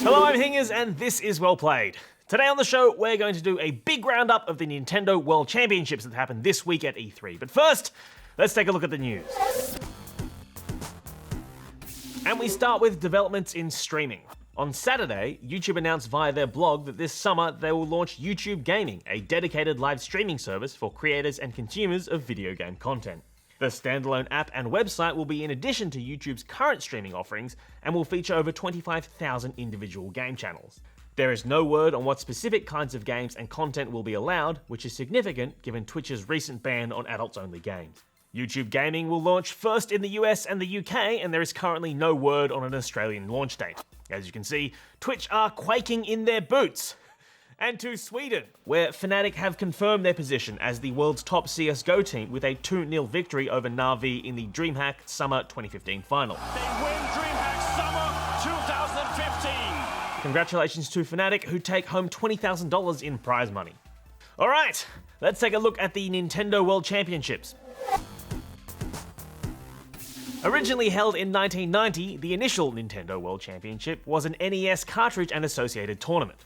Hello, I'm Hingers, and this is Well Played. Today on the show, we're going to do a big roundup of the Nintendo World Championships that happened this week at E3. But first, let's take a look at the news. And we start with developments in streaming. On Saturday, YouTube announced via their blog that this summer they will launch YouTube Gaming, a dedicated live streaming service for creators and consumers of video game content. The standalone app and website will be in addition to YouTube's current streaming offerings and will feature over 25,000 individual game channels. There is no word on what specific kinds of games and content will be allowed, which is significant given Twitch's recent ban on adults-only games. YouTube Gaming will launch first in the US and the UK, and there is currently no word on an Australian launch date. As you can see, Twitch are quaking in their boots. And to Sweden, where Fnatic have confirmed their position as the world's top CSGO team with a 2-0 victory over Na'Vi in the DreamHack Summer 2015 final. They win DreamHack Summer 2015! Congratulations to Fnatic, who take home $20,000 in prize money. Alright, let's take a look at the Nintendo World Championships. Originally held in 1990, the initial Nintendo World Championship was an NES cartridge and associated tournament.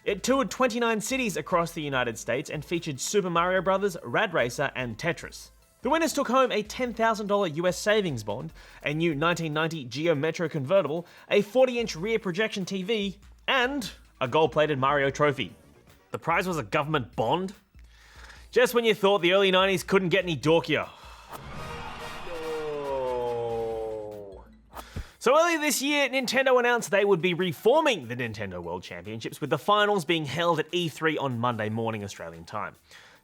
It toured 29 cities across the United States and featured Super Mario Bros., Rad Racer, and Tetris. The winners took home a $10,000 US savings bond, a new 1990 Geo Metro convertible, a 40-inch rear projection TV, and a gold-plated Mario trophy. The prize was a government bond? Just when you thought the early 90s couldn't get any dorkier. So earlier this year, Nintendo announced they would be reforming the Nintendo World Championships, with the finals being held at E3 on Monday morning Australian time.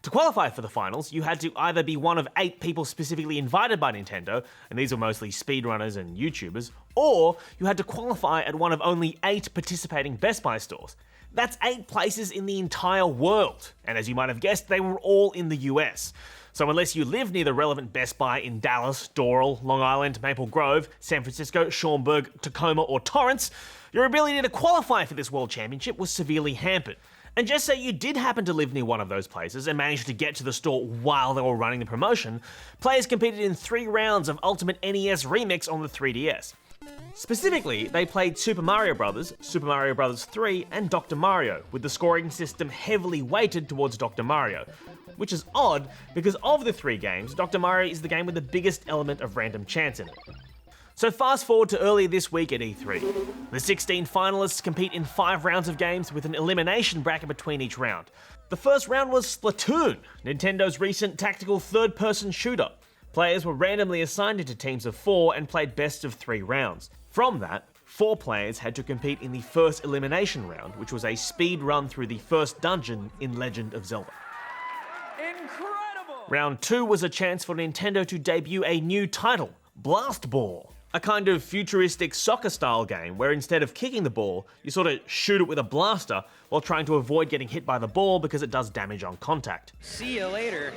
To qualify for the finals, you had to either be one of 8 people specifically invited by Nintendo, and these were mostly speedrunners and YouTubers, or you had to qualify at one of only 8 participating Best Buy stores. That's 8 places in the entire world, and as you might have guessed, they were all in the US. So unless you live near the relevant Best Buy in Dallas, Doral, Long Island, Maple Grove, San Francisco, Schaumburg, Tacoma, or Torrance, your ability to qualify for this World Championship was severely hampered. And just say you did happen to live near one of those places and managed to get to the store while they were running the promotion, players competed in 3 rounds of Ultimate NES Remix on the 3DS. Specifically, they played Super Mario Bros., Super Mario Bros. 3, and Dr. Mario, with the scoring system heavily weighted towards Dr. Mario. Which is odd, because of the 3 games, Dr. Mario is the game with the biggest element of random chance in it. So fast forward to earlier this week at E3. The 16 finalists compete in 5 rounds of games with an elimination bracket between each round. The first round was Splatoon, Nintendo's recent tactical third-person shooter. Players were randomly assigned into teams of 4 and played best of 3 rounds. From that, 4 players had to compete in the first elimination round, which was a speed run through the first dungeon in Legend of Zelda. Incredible! Round 2 was a chance for Nintendo to debut a new title, Blast Ball, a kind of futuristic soccer-style game where instead of kicking the ball, you sort of shoot it with a blaster while trying to avoid getting hit by the ball because it does damage on contact. See you later.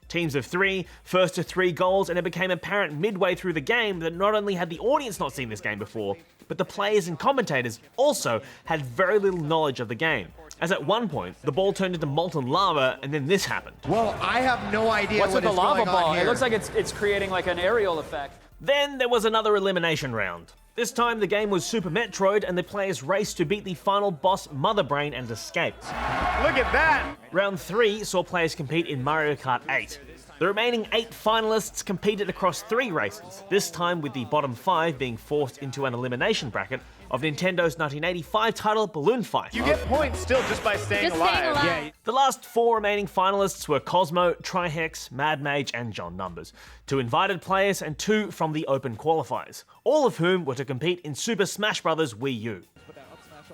Teams of 3, first to 3 goals, and it became apparent midway through the game that not only had the audience not seen this game before, but the players and commentators also had very little knowledge of the game. As at one point, the ball turned into molten lava, and then this happened. Well, I have no idea What's what with is the lava going on ball? here. It looks like it's creating like an aerial effect. Then there was another elimination round. This time the game was Super Metroid, and the players raced to beat the final boss Mother Brain and escape. Look at that! Round 3 saw players compete in Mario Kart 8. The remaining 8 finalists competed across 3 races, this time with the bottom 5 being forced into an elimination bracket of Nintendo's 1985 title Balloon Fight. You get points still just by staying alive. Yeah. The last 4 remaining finalists were Cosmo, Trihex, Mad Mage, and John Numbers, 2 invited players and 2 from the open qualifiers, all of whom were to compete in Super Smash Bros. Wii U.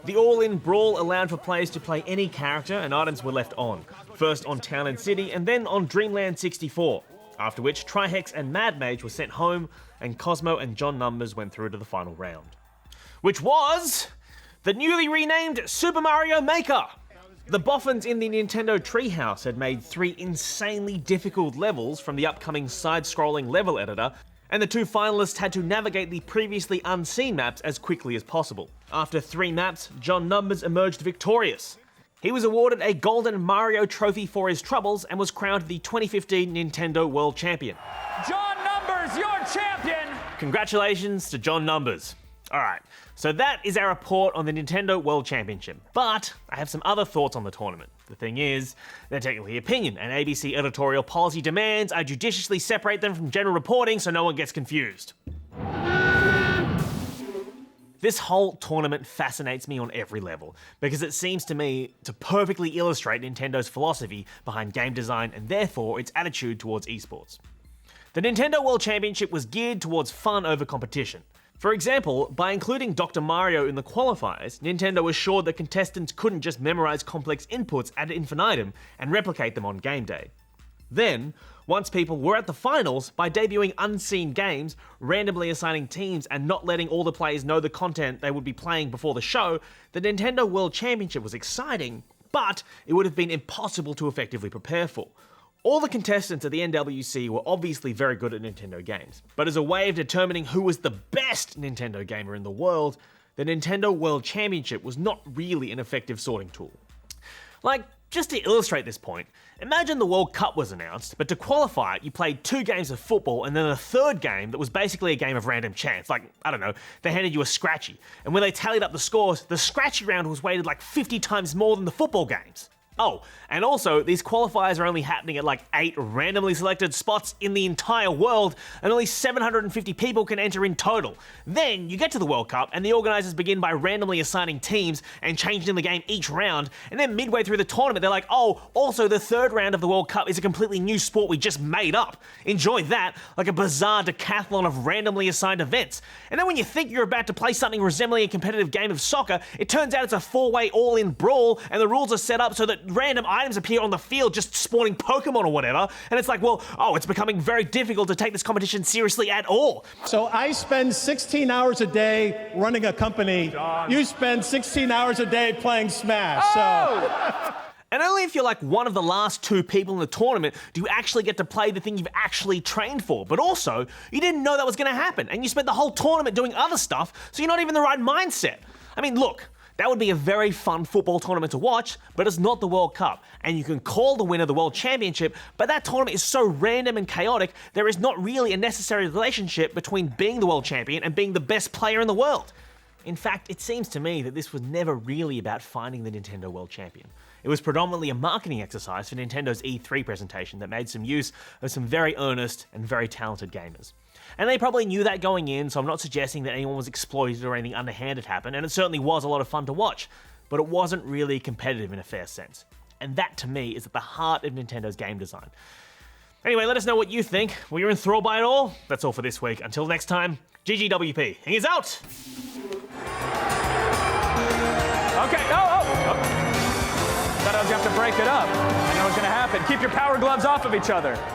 The all-in brawl allowed for players to play any character, and items were left on, first on Town and City and then on Dreamland 64, after which Trihex and Mad Mage were sent home and Cosmo and John Numbers went through to the final round. Which was the newly renamed Super Mario Maker! The boffins in the Nintendo Treehouse had made 3 insanely difficult levels from the upcoming side-scrolling level editor, and the 2 finalists had to navigate the previously unseen maps as quickly as possible. After 3 maps, John Numbers emerged victorious. He was awarded a golden Mario trophy for his troubles and was crowned the 2015 Nintendo World Champion. John Numbers, your champion! Congratulations to John Numbers. Alright, so that is our report on the Nintendo World Championship, but I have some other thoughts on the tournament. The thing is, they're technically opinion, and ABC editorial policy demands I judiciously separate them from general reporting so no one gets confused. This whole tournament fascinates me on every level, because it seems to me to perfectly illustrate Nintendo's philosophy behind game design and therefore its attitude towards esports. The Nintendo World Championship was geared towards fun over competition. For example, by including Dr. Mario in the qualifiers, Nintendo assured that contestants couldn't just memorize complex inputs ad infinitum and replicate them on game day. Then, once people were at the finals, by debuting unseen games, randomly assigning teams and not letting all the players know the content they would be playing before the show, the Nintendo World Championship was exciting, but it would have been impossible to effectively prepare for. All the contestants at the NWC were obviously very good at Nintendo games, but as a way of determining who was the best Nintendo gamer in the world, the Nintendo World Championship was not really an effective sorting tool. Like, just to illustrate this point, imagine the World Cup was announced, but to qualify it, you played 2 games of football and then a third game that was basically a game of random chance. Like, I don't know, they handed you a scratchy, and when they tallied up the scores, the scratchy round was weighted like 50 times more than the football games. Oh, and also, these qualifiers are only happening at like 8 randomly selected spots in the entire world, and only 750 people can enter in total. Then, you get to the World Cup, and the organisers begin by randomly assigning teams and changing the game each round, and then midway through the tournament, they're like, oh, also the third round of the World Cup is a completely new sport we just made up. Enjoy that, like a bizarre decathlon of randomly assigned events. And then when you think you're about to play something resembling a competitive game of soccer, it turns out it's a 4-way all-in brawl, and the rules are set up so that random items appear on the field just spawning Pokemon or whatever, and it's like, well, it's becoming very difficult to take this competition seriously at all. So I spend 16 hours a day running a company. You spend 16 hours a day playing Smash, so... And only if you're like one of the last 2 people in the tournament do you actually get to play the thing you've actually trained for. But also, you didn't know that was going to happen, and you spent the whole tournament doing other stuff, so you're not even in the right mindset. I mean, look, that would be a very fun football tournament to watch, but it's not the World Cup. And you can call the winner the World Championship, but that tournament is so random and chaotic, there is not really a necessary relationship between being the World Champion and being the best player in the world. In fact, it seems to me that this was never really about finding the Nintendo World Champion. It was predominantly a marketing exercise for Nintendo's E3 presentation that made some use of some very earnest and very talented gamers. And they probably knew that going in, so I'm not suggesting that anyone was exploited or anything underhanded happened, and it certainly was a lot of fun to watch, but it wasn't really competitive in a fair sense. And that, to me, is at the heart of Nintendo's game design. Anyway, let us know what you think. Were you enthralled by it all? That's all for this week. Until next time, GGWP. Hingers out! Okay, Thought I was going to have to break it up. I know what's going to happen. Keep your power gloves off of each other.